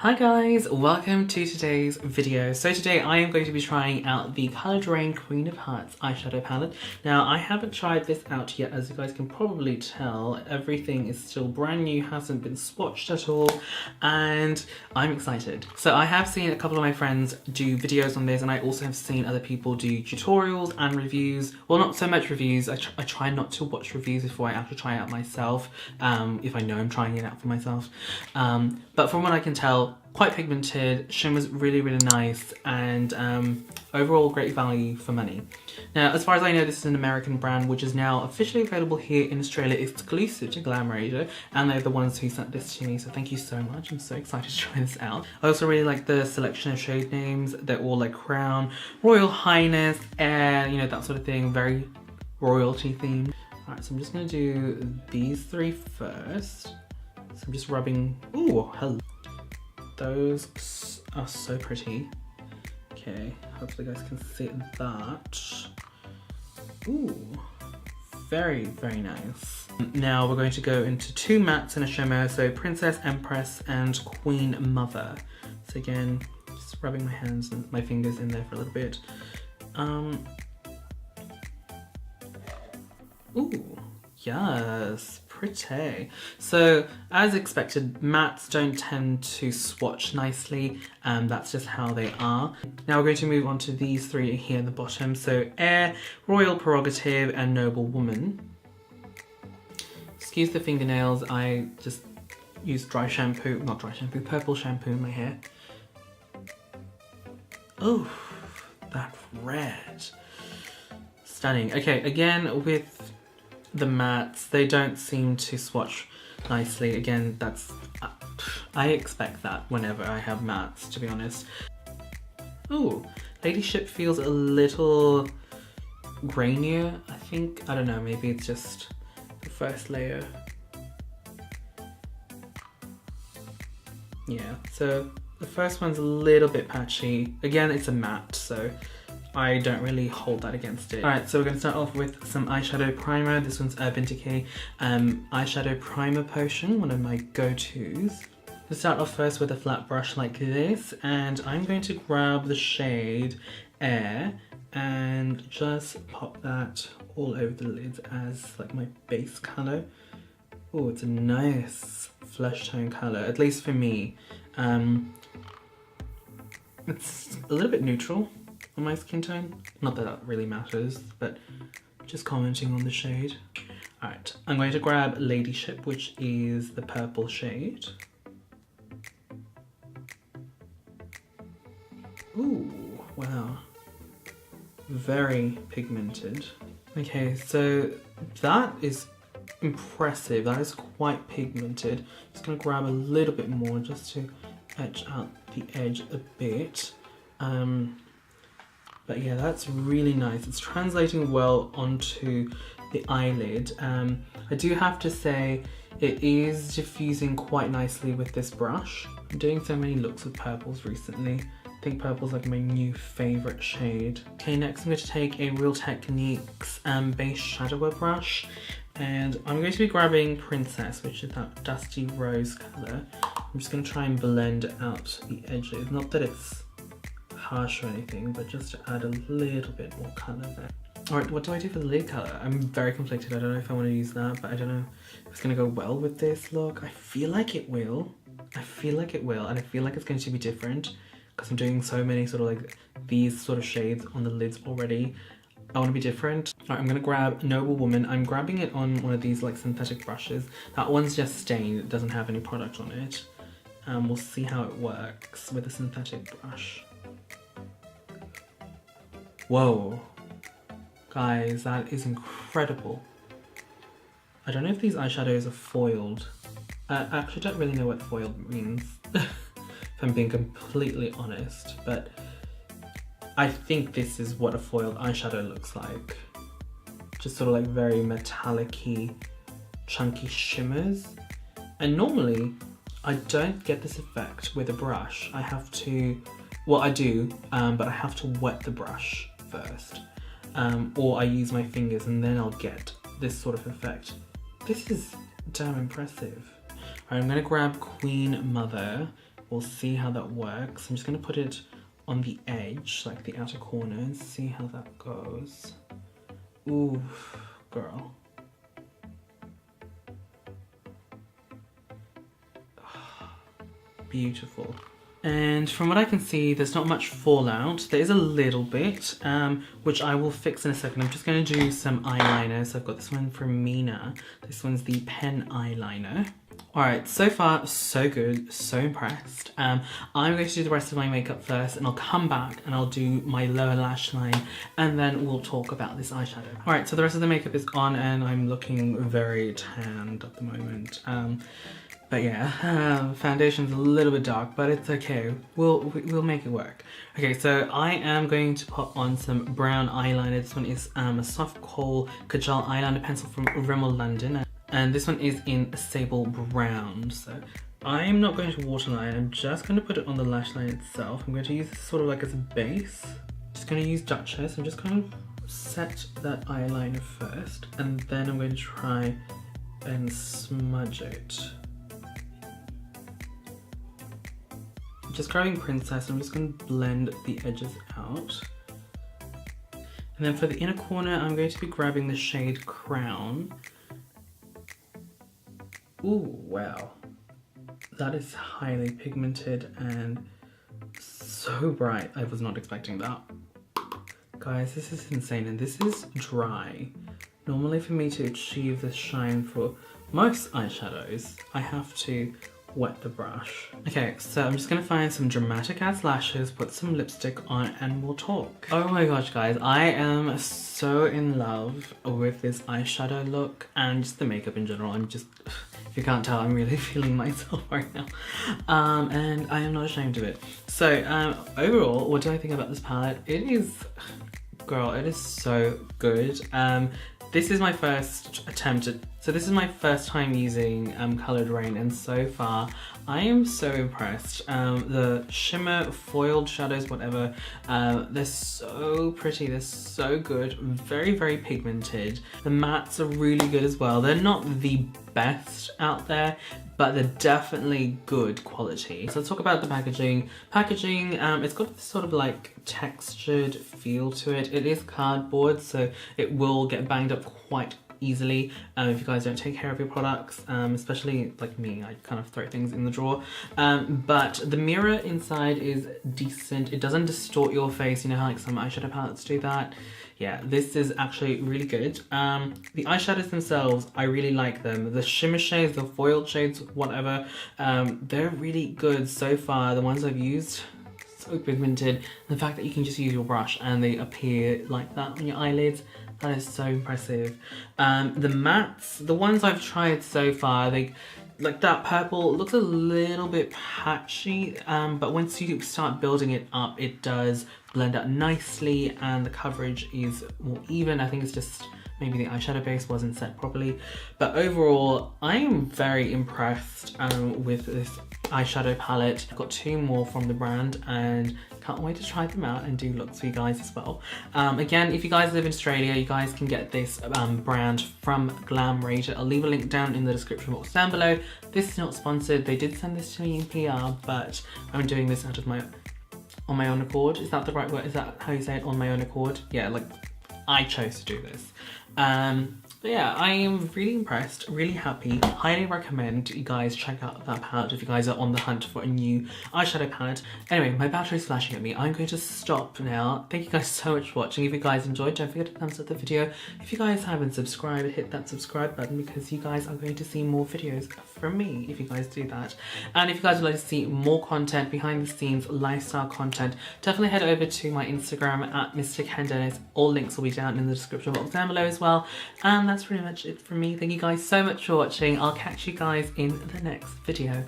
Hi guys, welcome to today's video. So today I am going to be trying out the Coloured Raine Queen of Hearts eyeshadow palette. Now I haven't tried this out yet, as you guys can probably tell. Everything is still brand new, hasn't been swatched at all, and I'm excited. So I have seen a couple of my friends do videos on this, and I also have seen other people do tutorials and reviews. Well, not so much reviews. I try not to watch reviews before I actually try it out myself, if I know I'm trying it out for myself. But from what I can tell, quite pigmented, shimmers really nice, and overall great value for money. Now, as far as I know, this is an American brand which is now officially available here in Australia, exclusive to Glam Raider, and they're the ones who sent this to me, so thank you so much. I'm so excited to try this out. I also really like the selection of shade names. They're all like Crown, Royal Highness, Air, you know, that sort of thing, very royalty themed. Alright, so I'm just gonna do these three first. So I'm just rubbing, ooh, hello. Those are so pretty. Okay, hopefully you guys can see that. Ooh, very nice. Now we're going to go into two mattes and a shimmer, so Princess, Empress, and Queen Mother. So again, just rubbing my hands and my fingers in there for a little bit. Ooh, yes, pretty. So as expected, mattes don't tend to swatch nicely, and that's just how they are. Now we're going to move on to these three here at the bottom. So Air, Royal Prerogative, and Noble Woman. Excuse the fingernails, I just used purple shampoo in my hair. Oh, that red. Stunning. Okay, again with the mattes, they don't seem to swatch nicely. Again, that's I expect that whenever I have mattes, to be honest. Ooh, Ladyship feels a little grainier, I think. I don't know, maybe it's just the first layer. Yeah, so the first one's a little bit patchy. Again, it's a matte, so I don't really hold that against it. Alright, so we're going to start off with some eyeshadow primer. This one's Urban Decay eyeshadow primer potion, one of my go-tos. To start off first with a flat brush like this, and I'm going to grab the shade Air and just pop that all over the lids as like my base colour. Oh, it's a nice flesh tone colour, at least for me. It's a little bit neutral on my skin tone. Not that that really matters, but just commenting on the shade. Alright, I'm going to grab Ladyship, which is the purple shade. Ooh, wow. Very pigmented. Okay, so that is impressive. That is quite pigmented. Just gonna grab a little bit more just to edge out the edge a bit. But yeah, that's really nice. It's translating well onto the eyelid. I do have to say it is diffusing quite nicely with this brush. I'm doing so many looks with purples recently. I think purple's like my new favourite shade. Okay, next I'm going to take a Real Techniques base shadower brush, and I'm going to be grabbing Princess, which is that dusty rose colour. I'm just going to try and blend out the edges. Not that it's harsh or anything, but just to add a little bit more colour there. Alright, what do I do for the lid colour? I'm very conflicted. I don't know if I want to use that, but I don't know if it's going to go well with this look. I feel like it will. I feel like it will, and I feel like it's going to be different because I'm doing so many sort of like these sort of shades on the lids already. I want to be different. Alright, I'm going to grab Noble Woman. I'm grabbing it on one of these like synthetic brushes. That one's just stained. It doesn't have any product on it. We'll see how it works with a synthetic brush. Whoa, guys, that is incredible. I don't know if these eyeshadows are foiled. I actually don't really know what foiled means, if I'm being completely honest, but I think this is what a foiled eyeshadow looks like. Just sort of like very metallic-y, chunky shimmers. And normally, I don't get this effect with a brush. I have to, well I do, but I have to wet the brush first, or I use my fingers and then I'll get this sort of effect. This is damn impressive. Alright, I'm gonna grab Queen Mother, we'll see how that works. I'm just gonna put it on the edge, like the outer corners, see how that goes. Ooh, girl. Beautiful. And from what I can see, there's not much fallout. There is a little bit, which I will fix in a second. I'm just going to do some eyeliner. So I've got this one from Mina. This one's the pen eyeliner. Alright, so far so good, so impressed. I'm going to do the rest of my makeup first, and I'll come back and I'll do my lower lash line, and then we'll talk about this eyeshadow. Alright, so the rest of the makeup is on and I'm looking very tanned at the moment. But yeah, foundation's a little bit dark, but it's okay. We'll make it work. Okay, so I am going to put on some brown eyeliner. This one is a soft kohl Kajal eyeliner pencil from Rimmel London. And this one is in sable brown. So I'm not going to waterline, I'm just going to put it on the lash line itself. I'm going to use this sort of like as a base. Just going to use Duchess. I'm just going to set that eyeliner first, and then I'm going to try and smudge it. Just grabbing Princess, I'm just going to blend the edges out. And then for the inner corner, I'm going to be grabbing the shade Crown. Ooh, wow. That is highly pigmented and so bright. I was not expecting that. Guys, this is insane, and this is dry. Normally for me to achieve this shine for most eyeshadows, I have to wet the brush. Okay, so I'm just gonna find some dramatic ass lashes, put some lipstick on, and we'll talk. Oh my gosh, guys, I am so in love with this eyeshadow look and just the makeup in general. I'm just, if you can't tell, I'm really feeling myself right now. And I am not ashamed of it. So overall, what do I think about this palette? It is, girl, it is so good. This is my first attempt at, so this is my first time using coloured Raine, and so far I am so impressed. The shimmer, foiled shadows, whatever, they're so pretty, they're so good, very, very pigmented. The mattes are really good as well. They're not the best out there, but they're definitely good quality. So let's talk about the packaging. It's got this sort of like textured feel to it. It is cardboard, so it will get banged up quite easily if you guys don't take care of your products, especially like me, I kind of throw things in the drawer. But the mirror inside is decent. It doesn't distort your face, you know how like some eyeshadow palettes do that. Yeah, this is actually really good. The eyeshadows themselves, I really like them. The shimmer shades, the foiled shades, whatever, they're really good so far. The ones I've used, so pigmented. The fact that you can just use your brush and they appear like that on your eyelids, that is so impressive. The mattes, the ones I've tried so far, they, like that purple looks a little bit patchy, but once you start building it up, it does blend out nicely and the coverage is more even. I think it's just maybe the eyeshadow base wasn't set properly, but overall I am very impressed with this eyeshadow palette. I've got 2 more from the brand and can't wait to try them out and do looks for you guys as well. Again, if you guys live in Australia, you guys can get this brand from Glam Raider. I'll leave a link down in the description box down below. This is not sponsored. They did send this to me in PR, but I'm doing this out of on my own accord. Is that the right word? Is that how you say it? On my own accord? Yeah, like I chose to do this. But yeah, I am really impressed, really happy. Highly recommend you guys check out that palette if you guys are on the hunt for a new eyeshadow palette. Anyway, my battery's flashing at me. I'm going to stop now. Thank you guys so much for watching. If you guys enjoyed, don't forget to thumbs up the video. If you guys haven't subscribed, hit that subscribe button because you guys are going to see more videos from me if you guys do that. And if you guys would like to see more content, behind the scenes, lifestyle content, definitely head over to my Instagram at MrKenDenis. All links will be down in the description box down below as well. And that's pretty much it from me. Thank you guys so much for watching. I'll catch you guys in the next video.